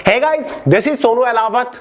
Hey guys, this is Sonu Alawat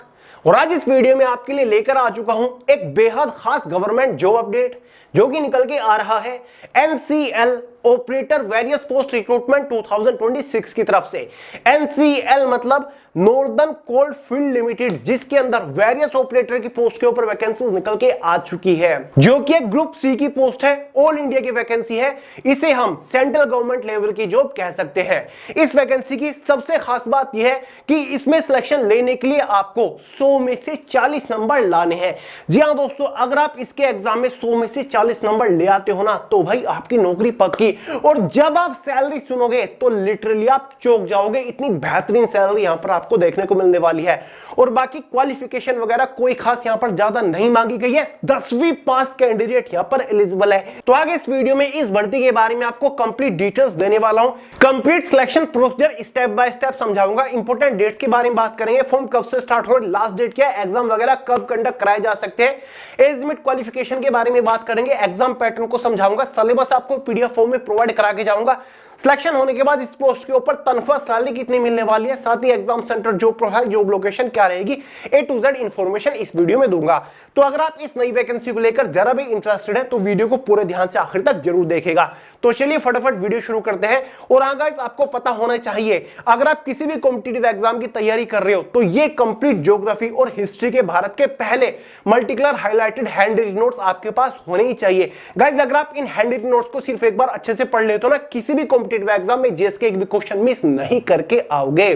और आज इस वीडियो में आपके लिए लेकर आ चुका हूं एक बेहद खास गवर्नमेंट जॉब अपडेट जो कि निकल के आ रहा है NCL operator various post recruitment 2026 की तरफ से। एनसीएल मतलब नॉर्दर्न कोल फील्ड लिमिटेड, जिसके अंदर वेरियस ऑपरेटर की पोस्ट के ऊपर वैकेंसी निकल के आ चुकी है, जो कि एक ग्रुप सी की पोस्ट है, ऑल इंडिया की वैकेंसी है। इसे हम सेंट्रल गवर्नमेंट लेवल की जॉब कह सकते हैं। इस वैकेंसी की सबसे खास बात यह है कि इसमें सिलेक्शन लेने के लिए आपको 100 में से 40 नंबर लाने हैं। जी हां दोस्तों, अगर आप इसके एग्जाम में 100 में से 40 नंबर ले आते हो ना, तो भाई आपकी नौकरी पक्की। और जब आप सैलरी सुनोगे तो लिटरली आप चौंक जाओगे, इतनी बेहतरीन सैलरी यहां पर आपको देखने को मिलने वाली है। और बाकी क्वालिफिकेशन वगैरह कोई खास यहां पर ज्यादा नहीं मांगी गई है। 10वीं पास कैंडिडेट यहां पर एलिजिबल है। तो आगे इस वीडियो में इस भर्ती के बारे में आपको कंप्लीट डिटेल्स देने वाला हूं। Complete selection procedure step by step समझाऊंगा। इंपॉर्टेंट डेट्स के बारे में बात करेंगे, फॉर्म कब से स्टार्ट हो, लास्ट डेट क्या है, एग्जाम वगैरह कब कंडक्ट कराए जा सकते हैं, एज लिमिट, क्वालिफिकेशन के बारे में बात करेंगे, एग्जाम पैटर्न को समझाऊंगा, सिलेबस आपको पीडीएफ फॉर्म में प्रोवाइड करा के जाऊंगा। सिलेक्शन होने के बाद इस पोस्ट के ऊपर तनख्वाह सैलरी कितनी मिलने वाली है, साथ ही exam centre, job profile, job location क्या रहेगी, ए टू जेड इंफॉर्मेशन इस वीडियो में दूंगा। तो अगर आप इस नई वैकेंसी को लेकर जरा भी इंटरेस्टेड है तो वीडियो को पूरे ध्यान से आखिर तक जरूर देखेगा। तो चलिए फटाफट वीडियो शुरू करते हैं। और हाँ गाइस, आपको पता होना चाहिए, अगर आप किसी भी कॉम्पिटिटिव एग्जाम की तैयारी कर रहे हो तो ये कंप्लीट ज्योग्राफी और हिस्ट्री के भारत के पहले multi colour highlighted handwritten notes आपके पास होने ही चाहिए। गाइस, अगर आप इन हैंड रिटन नोट्स को सिर्फ एक बार अच्छे से पढ़ लेते हो ना, किसी भी कॉम्पिटिटिव एग्जाम में के एक भी क्वेश्चन मिस नहीं करके आओगे।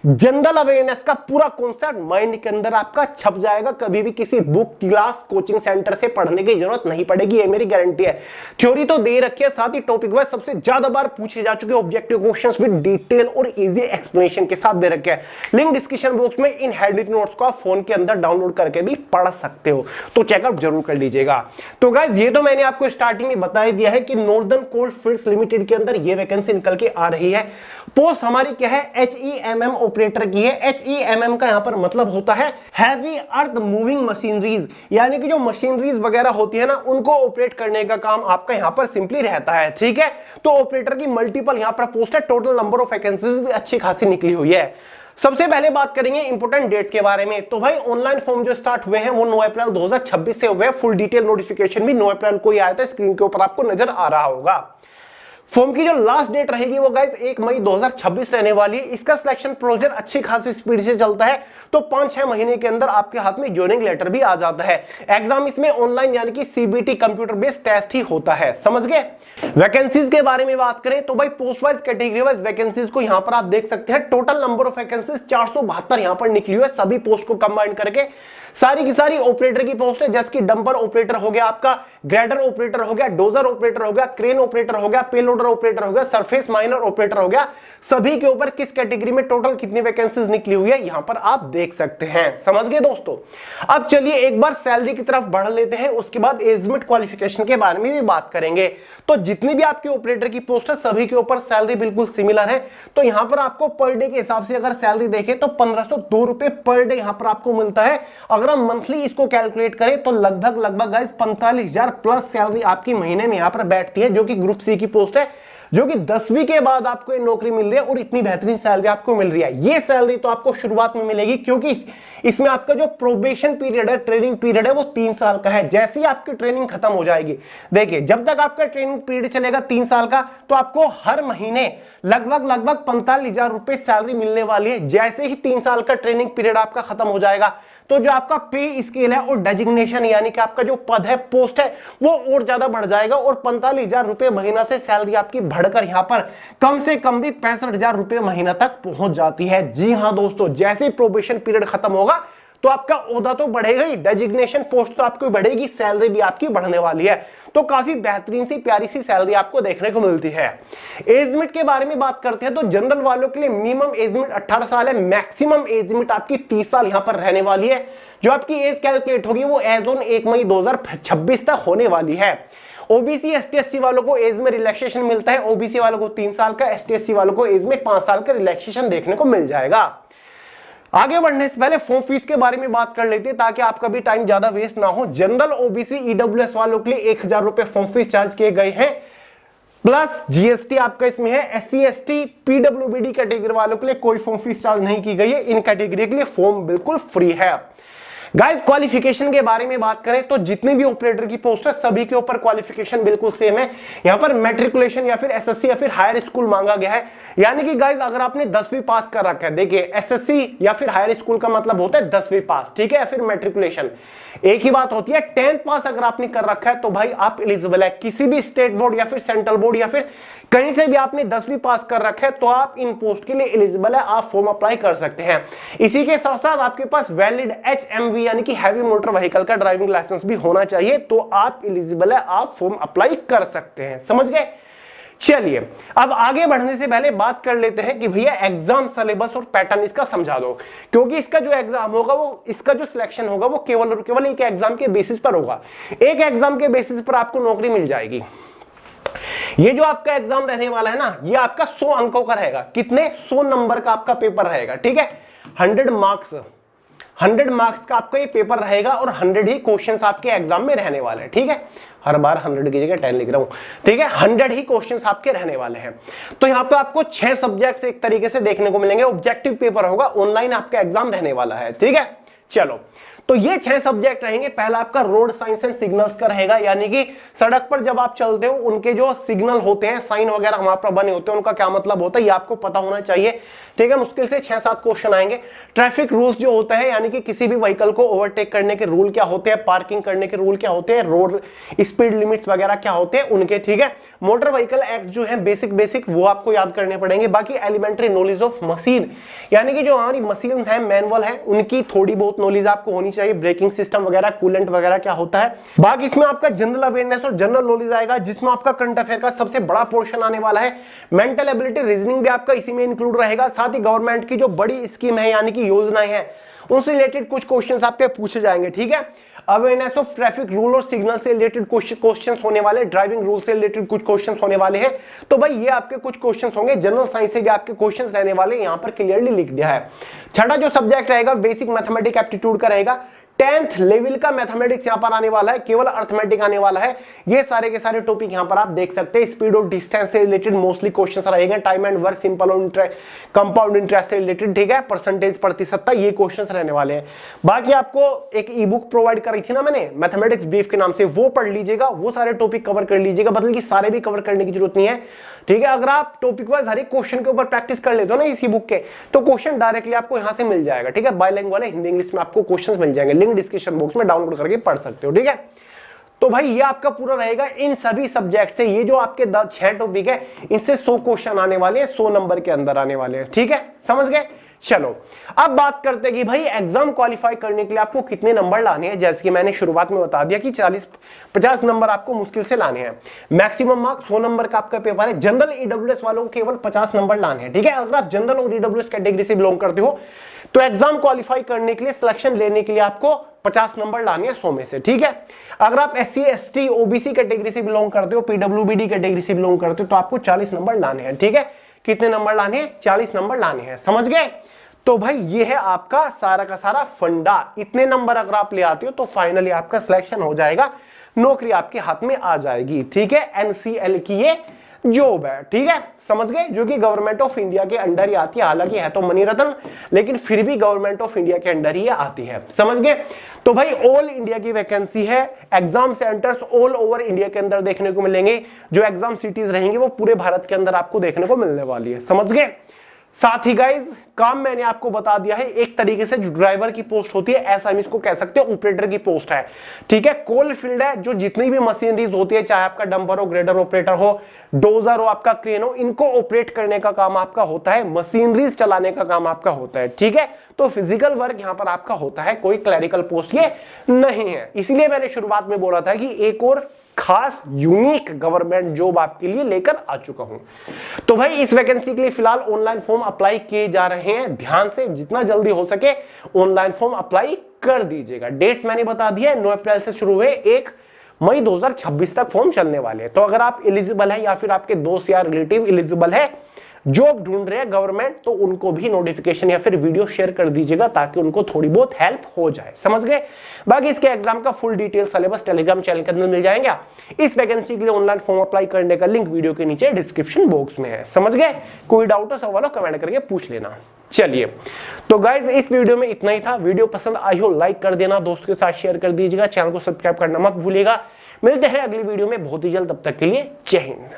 जनरल अवेयरनेस का पूरा कॉन्सेप्ट माइंड के अंदर आपका छप जाएगा। कभी भी किसी बुक, क्लास, कोचिंग सेंटर से पढ़ने की जरूरत नहीं पड़ेगी, ये मेरी गारंटी है। थ्योरी तो दे रखी है, साथ ही टॉपिक वाइज सबसे ज्यादा बार पूछे जा चुके ऑब्जेक्टिव क्वेश्चंस विद डिटेल और इजी एक्सप्लेनेशन के साथ दे रखे हैं। लिंक डिस्क्रिप्शन बॉक्स में इन हैंड रिटन नोट्स को आप फोन के अंदर डाउनलोड करके भी पढ़ सकते हो, तो चेकआउट जरूर कर लीजिएगा। तो गाइस, ये तो मैंने आपको स्टार्टिंग में बता दिया है कि नॉर्दर्न कोल फील्ड्स लिमिटेड के अंदर ये वैकेंसी निकल के आ रही है। पोस्ट हमारी क्या है, HEMM ऑपरेटर की है। HEMM का यहां पर मतलब होता है हैवी अर्थ मूविंग मशीनरीज, यानी कि जो मशीनरीज वगैरह होती है ना, उनको ऑपरेट करने का काम आपका यहां पर सिंपली रहता है। ठीक है, तो ऑपरेटर की मल्टीपल यहां पर पोस्ट है, टोटल नंबर ऑफ वैकेंसीज भी अच्छी खासी निकली हुई है। सबसे पहले बात करेंगे इंपोर्टेंट डेट्स के बारे में। तो भाई ऑनलाइन फॉर्म जो स्टार्ट हुए हैं वो 9 अप्रैल 2026 से हुए। फुल डिटेल नोटिफिकेशन भी 9 अप्रैल को ही आया था, स्क्रीन के ऊपर आपको नजर आ रहा होगा। फॉर्म की जो लास्ट डेट रहेगी वो गाइस 1 मई 2026 रहने वाली है। इसका सिलेक्शन प्रोसीजर अच्छी खासी स्पीड से चलता है, तो 5-6 महीने के अंदर आपके हाथ में ज्वाइनिंग लेटर भी आ जाता है। एग्जाम इसमें ऑनलाइन यानी कि सीबीटी कंप्यूटर बेस्ड टेस्ट ही होता है, समझ गए। वैकेंसीज के बारे में बात करें तो भाई post wise, category wise vacancies को यहां पर आप देख सकते हैं। टोटल नंबर ऑफ वैकेंसीज 472 यहां पर निकली हुई है, सभी पोस्ट को कंबाइन करके। सारी की सारी ऑपरेटर की पोस्ट है, जैसे कि डंपर ऑपरेटर हो गया, आपका ग्रेडर ऑपरेटर हो गया, डोजर ऑपरेटर हो गया, क्रेन ऑपरेटर हो गया, पेलोडर ऑपरेटर हो गया, सरफेस माइनर ऑपरेटर हो गया। सभी के ऊपर किस कैटेगरी में टोटल कितनी वैकेंसीज निकली हुई है यहां पर आप देख सकते हैं, समझ गए दोस्तों। अब चलिए एक बार सैलरी की तरफ बढ़ लेते हैं, उसके बाद एज लिमिट, क्वालिफिकेशन के बारे में भी बात करेंगे। तो जितनी भी आपके ऑपरेटर की पोस्ट है सभी के ऊपर सैलरी बिल्कुल सिमिलर है। तो यहां पर आपको पर डे के हिसाब से अगर सैलरी देखें तो 1502 रुपए पर डे यहां पर आपको मिलता है। अगर हम मंथली इसको कैलकुलेट करें तो लगभग गाइस 45,000 प्लस सैलरी आपकी महीने में यहां पर बैठती है, जो कि ग्रुप सी की पोस्ट है, जो कि 10वीं के बाद आपको ये नौकरी मिल रही है और इतनी बेहतरीन सैलरी आपको मिल रही है। ये सैलरी तो आपको शुरुआत में मिलेगी, क्योंकि इसमें आपका जो प्रोबेशन पीरियड है, ट्रेनिंग पीरियड है, वो 3 साल का है। जैसे ही आपकी ट्रेनिंग खत्म हो जाएगी, देखिए जब तक आपका ट्रेनिंग पीरियड चलेगा 3 साल का, तो आपको हर महीने लगभग 45,000 रुपए सैलरी मिलने वाली है। जैसे ही 3 साल का ट्रेनिंग पीरियड आपका खत्म हो जाएगा, तो जो आपका पे स्केल है और डेजिग्नेशन यानी कि आपका जो पद है, पोस्ट है, वो और ज्यादा बढ़ जाएगा और 45,000 रुपए महीना से सैलरी आपकी बढ़कर यहां पर कम से कम भी 65,000 रुपए महीना तक पहुंच जाती है। जी हां दोस्तों, जैसे ही प्रोबेशन पीरियड खत्म होगा तो आपका ओहदा तो बढ़ेगा ही, डेजिग्नेशन पोस्ट तो आपको बढ़ेगी, सैलरी भी आपकी बढ़ने वाली है। तो काफी बेहतरीन सी प्यारी सी सैलरी आपको देखने को मिलती है। एज लिमिट के बारे में बात करते हैं तो जनरल वालों के लिए मिनिमम एज लिमिट 18 साल है, मैक्सिमम एज लिमिट आपकी 30 साल यहां पर रहने वाली है। जो आपकी एज कैलकुलेट होगी वो एज ऑन 1 मई 2026 तक होने वाली है। ओबीसी ST/SC वालों को एज में रिलैक्सेशन मिलता है, ओबीसी वालों को 3 साल का, ST/SC वालों को एज में 5 साल का रिलैक्सेशन देखने को मिल जाएगा। आगे बढ़ने से पहले फॉर्म फीस के बारे में बात कर लेते हैं, ताकि आपका भी टाइम ज्यादा वेस्ट ना हो। जनरल, ओबीसी, EWS वालों के लिए 1,000 रुपए फॉर्म फीस चार्ज किए गए हैं। प्लस जीएसटी आपका इसमें है। एससी एसटी पीडब्ल्यूबीडी कैटेगरी वालों के लिए कोई फॉर्म फीस चार्ज नहीं की गई है, इन कैटेगरी के लिए फॉर्म बिल्कुल फ्री है। गाइस क्वालिफिकेशन के बारे में बात करें तो जितने भी ऑपरेटर की पोस्ट है सभी के ऊपर क्वालिफिकेशन बिल्कुल सेम है। यहां पर मैट्रिकुलेशन या फिर एसएससी या फिर हायर स्कूल मांगा गया है, यानी कि गाइस अगर आपने 10वीं पास कर रखा है, देखिए एसएससी या फिर हायर स्कूल का मतलब होता है 10वीं पास, ठीक है, या फिर मैट्रिकुलेशन, एक ही बात होती है। 10th पास अगर आपने कर रखा है तो भाई आप एलिजिबल है। किसी भी स्टेट बोर्ड या फिर सेंट्रल बोर्ड या फिर कहीं से भी आपने 10वीं पास कर रखा है तो आप इन पोस्ट के लिए एलिजिबल है, आप फॉर्म अप्लाई कर सकते हैं। इसी के साथ साथ आपके पास वैलिड HMV यानी कि हैवी मोटर व्हीकल का ड्राइविंग लाइसेंस भी होना चाहिए, तो आप एलिजिबल है, आप फॉर्म अप्लाई कर सकते हैं। समझ गए? चलिए अब आगे बढ़ने से पहले बात कर लेते हैं कि भैया एग्जाम सिलेबस और पैटर्न इसका समझा दो, क्योंकि इसका जो एग्जाम होगा वो, इसका जो सिलेक्शन होगा वो केवल और केवल एक एग्जाम के बेसिस पर होगा। एक एग्जाम के बेसिस पर आपको नौकरी मिल जाएगी। ये जो आपका एग्जाम रहने वाला है ना, ये आपका 100 अंकों का रहेगा। कितने? 100 नंबर का आपका पेपर रहेगा, ठीक है। 100 मार्क्स का आपका ये पेपर रहेगा और 100 ही क्वेश्चंस आपके एग्जाम में रहने वाले हैं, ठीक है। हर बार 100 की जगह 10 लिख रहा हूं, ठीक है। 100 ही क्वेश्चंस आपके रहने वाले हैं। तो यहाँ पे आपको 6 सब्जेक्ट्स एक तरीके से देखने को मिलेंगे। ऑब्जेक्टिव पेपर होगा, ऑनलाइन आपका एग्जाम रहने वाला है, ठीक है। चलो तो ये 6 सब्जेक्ट रहेंगे। पहला आपका रोड साइंस एंड सिग्नल्स का रहेगा, यानी कि सड़क पर जब आप चलते हो उनके जो सिग्नल होते हैं, साइन वगैरह वहां पर बने होते हैं, उनका क्या मतलब होता है ये आपको पता होना चाहिए, ठीक है। मुश्किल से 6-7 क्वेश्चन आएंगे। ट्रैफिक रूल्स जो होता है, यानी कि किसी भी व्हीकल को ओवरटेक करने के रूल क्या होते हैं, पार्किंग करने के रूल क्या होते हैं, रोड स्पीड लिमिट्स वगैरह क्या होते हैं उनके, ठीक है। मोटर व्हीकल एक्ट जो है बेसिक वो आपको याद करने पड़ेंगे। बाकी एलिमेंट्री नॉलेज ऑफ मशीन, यानी कि जो हमारी मशीन है, मैनुअल है, उनकी थोड़ी बहुत नॉलेज आपको होनी चाहिए। ब्रेकिंग सिस्टम वगैरह, कूलेंट वगैरह क्या होता है। बाकी इसमें आपका जनरल अवेयरनेस और जनरल नॉलेज आएगा, जिसमें आपका करंट अफेयर का सबसे बड़ा पोर्शन आने वाला है। मेंटल एबिलिटी, रीजनिंग भी आपका इसी में इंक्लूड रहेगा। साथ ही गवर्नमेंट की जो बड़ी स्कीम है यानी कि योजनाएं हैं, उनसे रिलेटेड कुछ क्वेश्चंस आपके पूछे जाएंगे, ठीक है। अवेयरनेस ऑफ ट्रैफिक रूल और सिग्नल से रिलेटेड क्वेश्चंस होने वाले, ड्राइविंग रूल से रिलेटेड कुछ क्वेश्चंस होने वाले हैं। तो भाई ये आपके कुछ क्वेश्चंस होंगे। जनरल साइंस से भी आपके क्वेश्चंस रहने वाले, यहां पर क्लियरली लिख दिया है। छठा जो सब्जेक्ट रहेगा बेसिक मैथमेटिक्स एप्टीट्यूड का रहेगा। 10th लेवल का मैथमेटिक्स यहां पर आने वाला है, केवल अर्थमेटिक आने वाला है। ये सारे के सारे टॉपिक यहां पर आप देख सकते हैं। स्पीड और डिस्टेंस से रिलेटेड मोस्टली क्वेश्चंस रहेंगे। टाइम एंड वर्क, सिंपल और कंपाउंड इंटरेस्ट से रिलेटेड, ठीक है। परसेंटेज, प्रतिशतता, ये क्वेश्चंस रहने वाले हैं। बाकी आपको एक ई बुक प्रोवाइड करी थी ना मैंने, मैथमेटिक्स ब्रीफ के नाम से, वो पढ़ लीजिएगा, वो सारे टॉपिक कवर कर लीजिएगा। मतलब कि सारे भी कवर करने की जरूरत नहीं है, ठीक है। अगर आप टॉपिक वाइज हर एक क्वेश्चन के ऊपर प्रैक्टिस कर लेते हो ना इसी बुक के, तो क्वेश्चन डायरेक्टली आपको यहां से मिल जाएगा, ठीक है। बाइलिंगुअल है, हिंदी इंग्लिश में आपको क्वेश्चंस मिल जाएंगे। लिंक डिस्क्रिप्शन बॉक्स में डाउनलोड करके पढ़ सकते हो, ठीक है। तो भाई ये आपका पूरा रहेगा इन सभी सब्जेक्ट से। ये जो आपके 6 टॉपिक है, इनसे 100 क्वेश्चन आने वाले हैं, 100 नंबर के अंदर आने वाले हैं, ठीक है। समझ गए? चलो अब बात करते हैं कि भाई एग्जाम क्वालिफाई करने के लिए आपको कितने नंबर लाने हैं। जैसे कि मैंने शुरुआत में बता दिया कि 40-50 नंबर आपको मुश्किल से लाने हैं। मैक्सिमम मार्क्स 100 नंबर का आपका पेपर है। जनरल ईडब्ल्यूएस वालों को केवल 50 नंबर लाने हैं, ठीक है। अगर आप जनरल और ईडब्ल्यूएस कैटेगरी से बिलोंग करते हो तो एग्जाम क्वालिफाई करने के लिए, सिलेक्शन लेने के लिए आपको 50 नंबर लाने हैं 100 में से, ठीक है। अगर आप SC ST OBC कैटेगरी से बिलोंग करते हो, PWBD कैटेगरी से बिलोंग करते हो, तो आपको 40 नंबर लाने हैं, ठीक है। कितने नंबर लाने हैं? 40 नंबर लाने हैं। समझ गए? तो भाई ये है आपका सारा का सारा फंडा। इतने नंबर अगर आप ले आते हो तो फाइनली आपका सिलेक्शन हो जाएगा, नौकरी आपके हाथ में आ जाएगी, ठीक है। NCL की ये जॉब है, ठीक है। समझ गए? जो कि गवर्नमेंट ऑफ इंडिया के अंडर ही आती है। हालांकि है तो मनी रत्न, लेकिन फिर भी गवर्नमेंट ऑफ इंडिया के अंडर ही आती है। समझ गए? तो भाई ऑल इंडिया की वैकेंसी है। Exam centres all over India के अंदर देखने को मिलेंगे। जो एग्जाम सिटीज रहेंगे वो पूरे भारत के अंदर आपको देखने को मिलने वाली है। समझ गए? साथ ही गाइज काम मैंने आपको बता दिया है। एक तरीके से जो ड्राइवर की पोस्ट होती है, ऐसा हम इसको कह सकते हैं, ऑपरेटर की पोस्ट है, ठीक है। कोल फील्ड है। जो जितनी भी मशीनरीज होती है, चाहे आपका डंपर हो, ग्रेडर ऑपरेटर हो, डोजर हो, आपका क्रेन हो, इनको ऑपरेट करने का काम आपका होता है, मशीनरीज चलाने का काम आपका होता है, ठीक है। तो फिजिकल वर्क यहां पर आपका होता है, कोई क्लरिकल पोस्ट ये नहीं है। इसलिए मैंने शुरुआत में बोला था कि एक और खास यूनिक गवर्नमेंट जॉब आपके लिए लेकर आ चुका हूं। तो भाई इस वैकेंसी के लिए फिलहाल ऑनलाइन फॉर्म अप्लाई किए जा रहे हैं। ध्यान से जितना जल्दी हो सके ऑनलाइन फॉर्म अप्लाई कर दीजिएगा। डेट्स मैंने बता दिया है, 9 अप्रैल से शुरू हुए 1 मई 2026 तक फॉर्म चलने वाले हैं। तो अगर आप एलिजिबल है या फिर आपके दोस्त या रिलेटिव एलिजिबल है, जॉब ढूंढ रहे हैं गवर्नमेंट, तो उनको भी नोटिफिकेशन या फिर वीडियो शेयर कर दीजिएगा ताकि उनको थोड़ी बहुत हेल्प हो जाए। समझ गए? बाकी इसके एग्जाम का full detail syllabus Telegram channel के अंदर मिल जाएंगे। इस वैकेंसी के लिए ऑनलाइन फॉर्म अप्लाई करने का लिंक वीडियो के नीचे डिस्क्रिप्शन बॉक्स में है। समझ गए? कोई डाउट हो सवाल हो कमेंट करके पूछ लेना। चलिए तो गाइज इस वीडियो में इतना ही था। वीडियो पसंद आई हो लाइक कर देना, दोस्तों के साथ शेयर कर दीजिएगा, चैनल को सब्सक्राइब करना मत भूलिएगा। मिलते हैं अगली वीडियो में बहुत ही जल्द, तब तक के लिए जय हिंद।